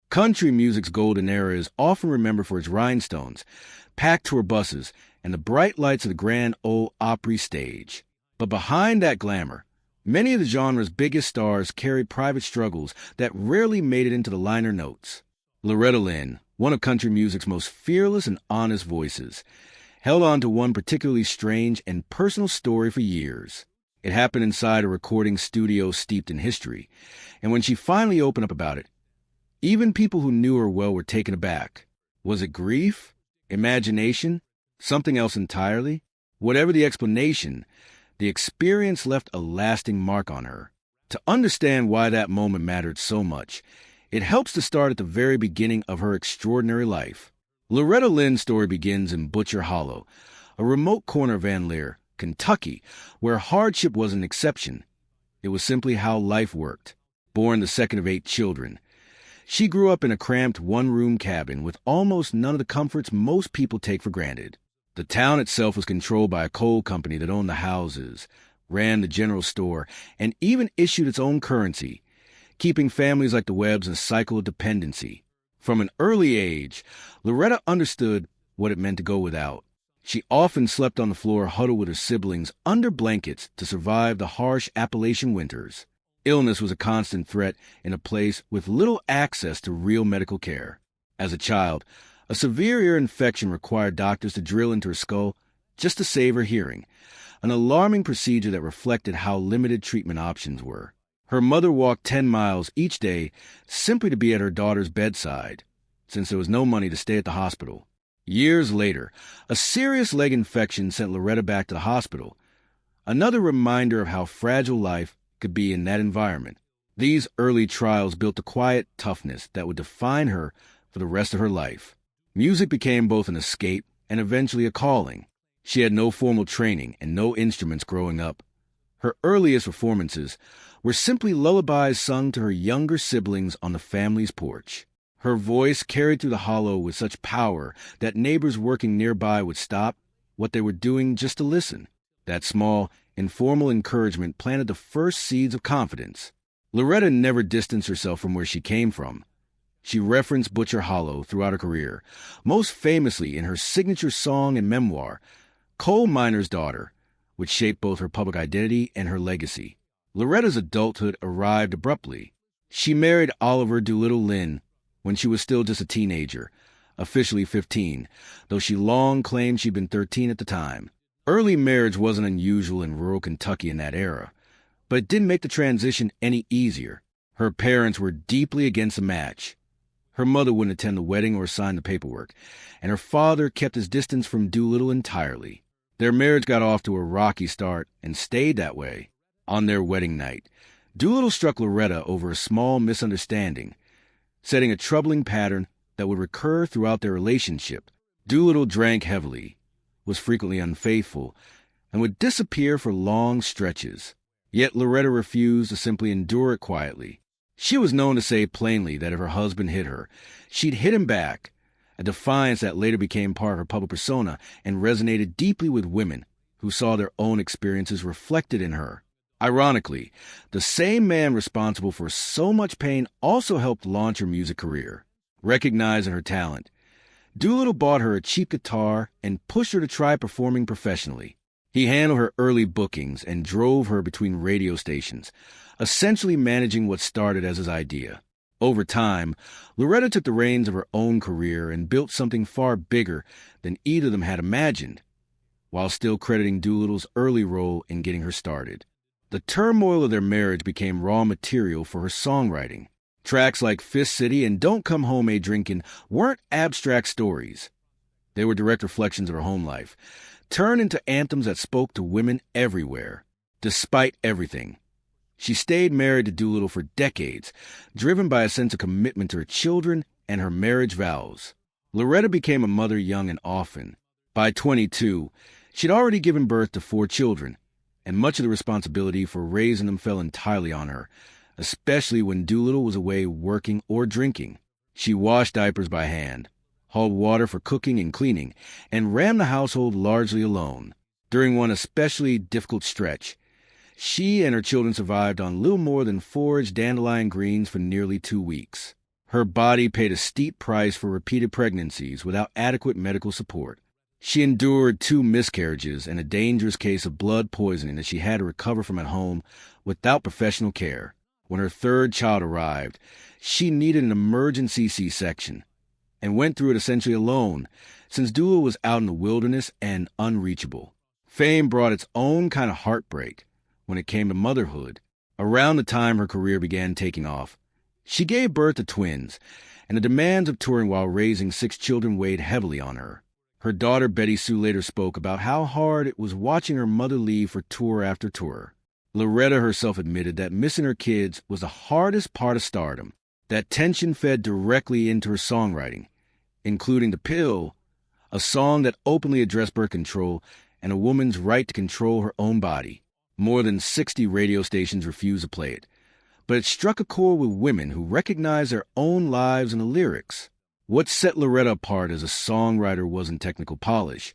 Country music's golden era is often remembered for its rhinestones, packed tour buses, and the bright lights of the Grand Ole Opry stage. But behind that glamour, many of the genre's biggest stars carried private struggles that rarely made it into the liner notes. Loretta Lynn, one of country music's most fearless and honest voices, held on to one particularly strange and personal story for years. It happened inside a recording studio steeped in history, and when she finally opened up about it, even people who knew her well were taken aback. Was it grief? Imagination? Something else entirely? Whatever the explanation, the experience left a lasting mark on her. To understand why that moment mattered so much, it helps to start at the very beginning of her extraordinary life. Loretta Lynn's story begins in Butcher Hollow, a remote corner of Van Lear, Kentucky, where hardship was an exception. It was simply how life worked. Born the second of 8 children, she grew up in a cramped one-room cabin with almost none of the comforts most people take for granted. The town itself was controlled by a coal company that owned the houses, ran the general store, and even issued its own currency, keeping families like the Webbs in a cycle of dependency. From an early age, Loretta understood what it meant to go without. She often slept on the floor huddled with her siblings under blankets to survive the harsh Appalachian winters. Illness was a constant threat in a place with little access to real medical care. As a child, a severe ear infection required doctors to drill into her skull just to save her hearing, an alarming procedure that reflected how limited treatment options were. Her mother walked 10 miles each day simply to be at her daughter's bedside, since there was no money to stay at the hospital. Years later, a serious leg infection sent Loretta back to the hospital, another reminder of how fragile life could be in that environment. These early trials built a quiet toughness that would define her for the rest of her life. Music became both an escape and eventually a calling. She had no formal training and no instruments growing up. Her earliest performances were simply lullabies sung to her younger siblings on the family's porch. Her voice carried through the hollow with such power that neighbors working nearby would stop what they were doing just to listen. That small, informal encouragement planted the first seeds of confidence. Loretta never distanced herself from where she came from. She referenced Butcher Hollow throughout her career, most famously in her signature song and memoir, Coal Miner's Daughter, which shaped both her public identity and her legacy. Loretta's adulthood arrived abruptly. She married Oliver Doolittle Lynn when she was still just a teenager, officially 15, though she long claimed she'd been 13 at the time. Early marriage wasn't unusual in rural Kentucky in that era, but it didn't make the transition any easier. Her parents were deeply against the match. Her mother wouldn't attend the wedding or sign the paperwork, and her father kept his distance from Doolittle entirely. Their marriage got off to a rocky start and stayed that way. On their wedding night, Doolittle struck Loretta over a small misunderstanding, setting a troubling pattern that would recur throughout their relationship. Doolittle drank heavily, was frequently unfaithful, and would disappear for long stretches. Yet Loretta refused to simply endure it quietly. She was known to say plainly that if her husband hit her, she'd hit him back, a defiance that later became part of her public persona and resonated deeply with women who saw their own experiences reflected in her. Ironically, the same man responsible for so much pain also helped launch her music career. Recognizing her talent, Doolittle bought her a cheap guitar and pushed her to try performing professionally. He handled her early bookings and drove her between radio stations, essentially managing what started as his idea. Over time, Loretta took the reins of her own career and built something far bigger than either of them had imagined, while still crediting Doolittle's early role in getting her started. The turmoil of their marriage became raw material for her songwriting. Tracks like Fist City and Don't Come Home A Drinkin' weren't abstract stories. They were direct reflections of her home life, turned into anthems that spoke to women everywhere. Despite everything, she stayed married to Doolittle for decades, driven by a sense of commitment to her children and her marriage vows. Loretta became a mother young and often. By 22, she'd already given birth to 4 children, and much of the responsibility for raising them fell entirely on her, especially when Doolittle was away working or drinking. She washed diapers by hand, hauled water for cooking and cleaning, and ran the household largely alone. During one especially difficult stretch, she and her children survived on little more than foraged dandelion greens for nearly 2 weeks. Her body paid a steep price for repeated pregnancies without adequate medical support. She endured 2 miscarriages and a dangerous case of blood poisoning that she had to recover from at home without professional care. When her 3rd child arrived, she needed an emergency C-section and went through it essentially alone, since Dua was out in the wilderness and unreachable. Fame brought its own kind of heartbreak when it came to motherhood. Around the time her career began taking off, she gave birth to twins, and the demands of touring while raising 6 children weighed heavily on her. Her daughter Betty Sue later spoke about how hard it was watching her mother leave for tour after tour. Loretta herself admitted that missing her kids was the hardest part of stardom. That tension fed directly into her songwriting, including The Pill, a song that openly addressed birth control and a woman's right to control her own body. More than 60 radio stations refused to play it, but it struck a chord with women who recognized their own lives in the lyrics. What set Loretta apart as a songwriter wasn't technical polish.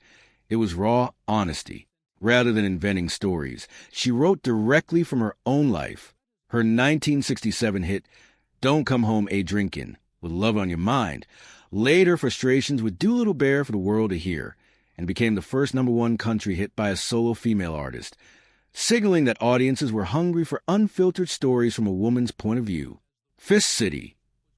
It was raw honesty. Rather than inventing stories, she wrote directly from her own life. Her 1967 hit, Don't Come Home A Drinkin', with Love on Your Mind, laid her frustrations with Doolittle Bear for the world to hear, and became the first #1 country hit by a solo female artist, signaling that audiences were hungry for unfiltered stories from a woman's point of view. Fist City,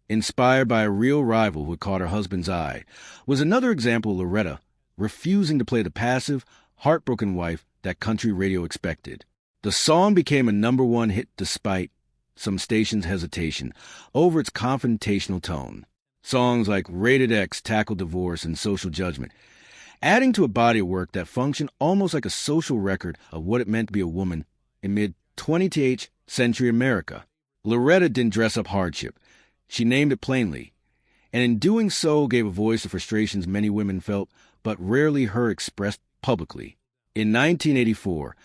inspired by a real rival who had caught her husband's eye, was another example of Loretta refusing to play the passive, heartbroken wife that country radio expected. The song became a #1 hit despite some stations' hesitation over its confrontational tone. Songs like Rated X tackled divorce and social judgment, adding to a body of work that functioned almost like a social record of what it meant to be a woman in mid-20th century America. Loretta didn't dress up hardship. She named it plainly, and in doing so gave a voice to frustrations many women felt but rarely heard expressed publicly. In 1984,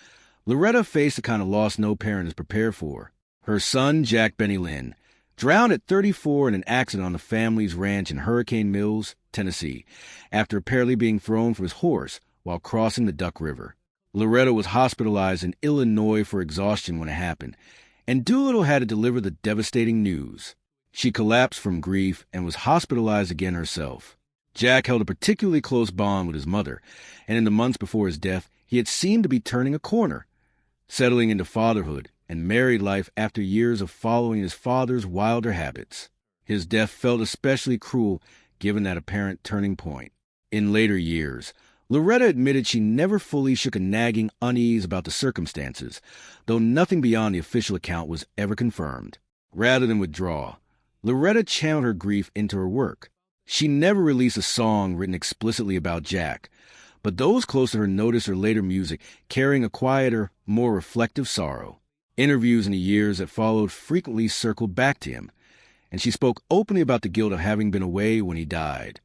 Loretta faced the kind of loss no parent is prepared for. Her son, Jack Benny Lynn, drowned at 34 in an accident on the family's ranch in Hurricane Mills, Tennessee, after apparently being thrown from his horse while crossing the Duck River. Loretta was hospitalized in Illinois for exhaustion when it happened, and Doolittle had to deliver the devastating news. She collapsed from grief and was hospitalized again herself. Jack held a particularly close bond with his mother, and in the months before his death, he had seemed to be turning a corner, settling into fatherhood and married life after years of following his father's wilder habits. His death felt especially cruel given that apparent turning point. In later years, Loretta admitted she never fully shook a nagging unease about the circumstances, though nothing beyond the official account was ever confirmed. Rather than withdraw, Loretta channeled her grief into her work. She never released a song written explicitly about Jack, but those close to her noticed her later music carrying a quieter, more reflective sorrow. Interviews in the years that followed frequently circled back to him, and she spoke openly about the guilt of having been away when he died.